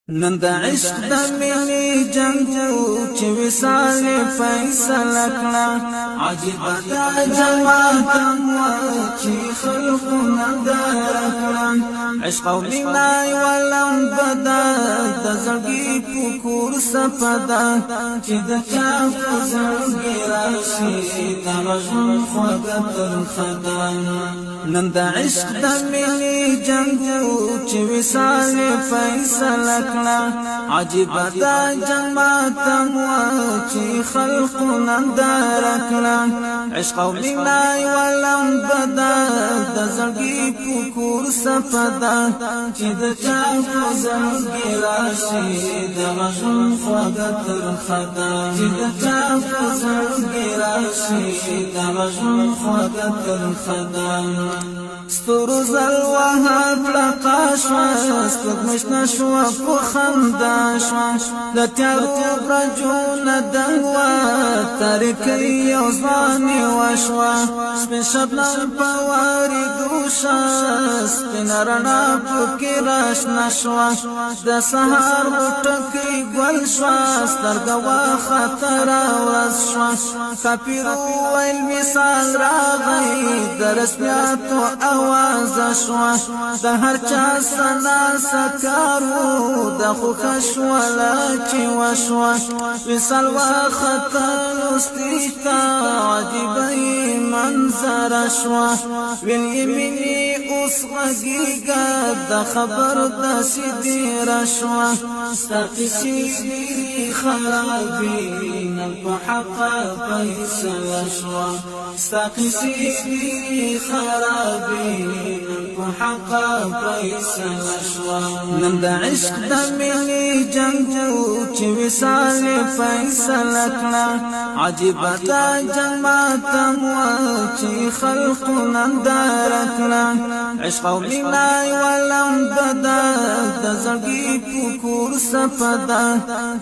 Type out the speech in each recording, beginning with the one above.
نن د عشق د مینې جنگو چې وصال فیصله کړه عجیب دا جماعت مو چې خلقونه درکړه عشق او مینا ولم بدا د زړګي پکور سپدا چې د چا په زړګي راشي د مجنون خوږه تر خدا نن د عشق د مینې جنگو چې وصال فیصله عجیب دا جماعت مو چې خلقونه درکړه عشق او مینا ولم بدا د زړګي پکور سپدا چې د چا په زړګي راشي د مجنون خوږه تر خدا چې د چا په زړګي راشي د مجنون خوږه تر خدا ستورو زلوها پلقا شوا سپوږمۍ شنه شوه په خندا شوه د تیارو برجونه دنګ وه تاریکۍ یو ځواني وشوه سپین شبنم په واریدو شه سپینه رڼا پکې راشنه شوه د سهار غوټکۍ ګل شوه سترګه وخته راورځ شوه کافر وویل وصال راغی د رسمیاتو آواز شوا د هر چا سنا سکارو د خوښه شوله چې وشوه وصال وخته لوستیته عجیبه منظره شوه ویل یې مینې اوس غږېږه د خبر داسې ډېره شوه ستا قیسې ډېرې خرابې نن په حقه فیصله شوه ستا قیسې ډېرې خرابې حقا فیصله شوه نن د عشق د مینې جنګو چې وصال فیصله کړه عجیب دا جماعت مو چې خلقونه درکړه عشق او مینا ولم بدا د زړګي پکور سپدا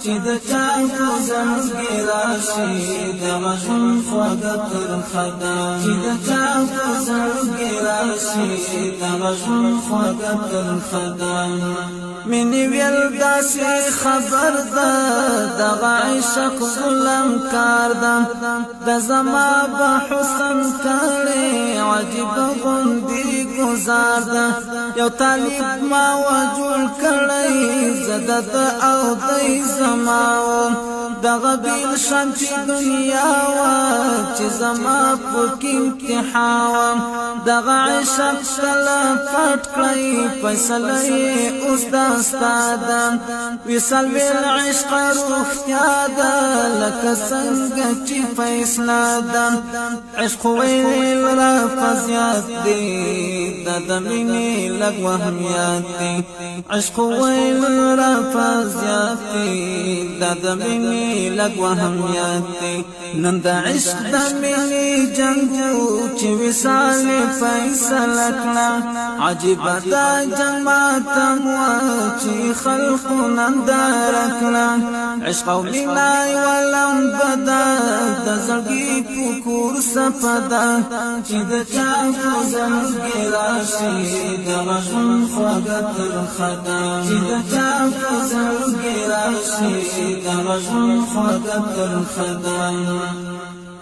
چې د چا په زړګي راشي د مجنون خوږه تر خدا چې د چا په زړګي راشي د مجنون خوږه تر خدا مینې ویل داسې خبر ده دغه عشق ظلم کار ده د زما به حسن کړې عجیبه غوندې ګزار ده یو طالب ما وجوړ کړی زه د ده او دی زما وم دغه بیل شم چې دنیا وه چې زما پکې امتحان وم دغه عشق کله پټ کړی فیصله یې اوس دا ستا ده وصال ویل عشق روغتیا ده لکه څنګه چې فیصله ده عشق ویل رافه زیات دی دا د مینې لږ وهمیات دی عشق ویل رافه زیات دی دا د مینې لږ وهمیات دی نن د عشق د مینې جنګو چې وصال فیصله کړه عجیبه دا جماعت مو چې خلقونه درکړه عشق او مینا ولم بدا د زړګي پکور سپدا چې د چا په زړګي راشي د مجنون خوږه تر خدا چې د چا په زړګي راشي د مجنون خوږه تر خدا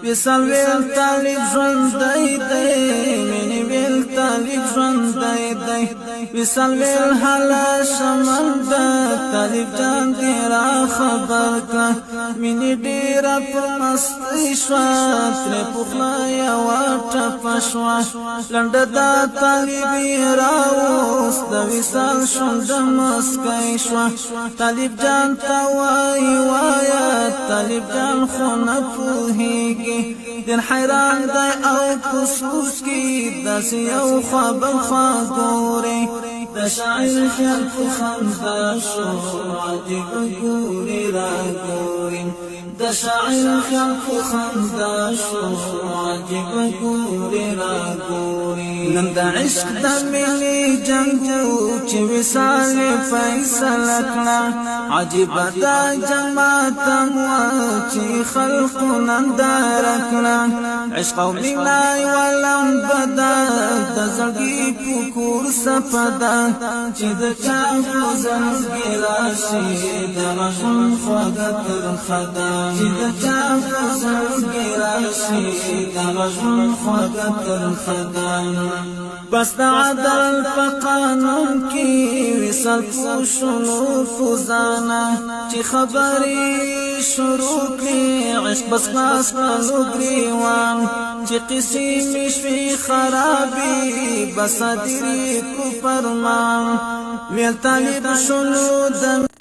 وصال ویل طالب ژوندی دی مینې ویل طالب ژوندی دی وصال ویل هله شمن ده طالب جان دې را خبر کړه مینې ډېره په مستۍ شوه ترې په خوله یوه ټپه شوه لنډه دا طالب یې راوست د وصال شونډه مسکی شوه طالب جان ته وایي وایه طالب جان خو نه پوهېږي دین حیران دی او پسوس کی داسې یو خوا بل خوا ګوري د شاعر خیال په خندا شو عجیب ګوري را ګوري د د شاعر خلق خندا شو عجب ګوري را ګوري نن د عشق د ملي جنگو چې وصال فیصله کړه عجب د جماعت مو چې خلق نندار کړه عشق او مینا ولم بدا د زړګي پکور سپدا چې د چا غزل ګراشي د رحم خدای خدا چې د چا غزل ګراشي د رحم خدای خدا بس د عدل په قانون کې وصل شنو فزانا چې خبرې شروع کړي عشق بس خلاص کړو ګریوان چې قصې مشوي خرابې بس دې کو فرمان ویل طالب شنو د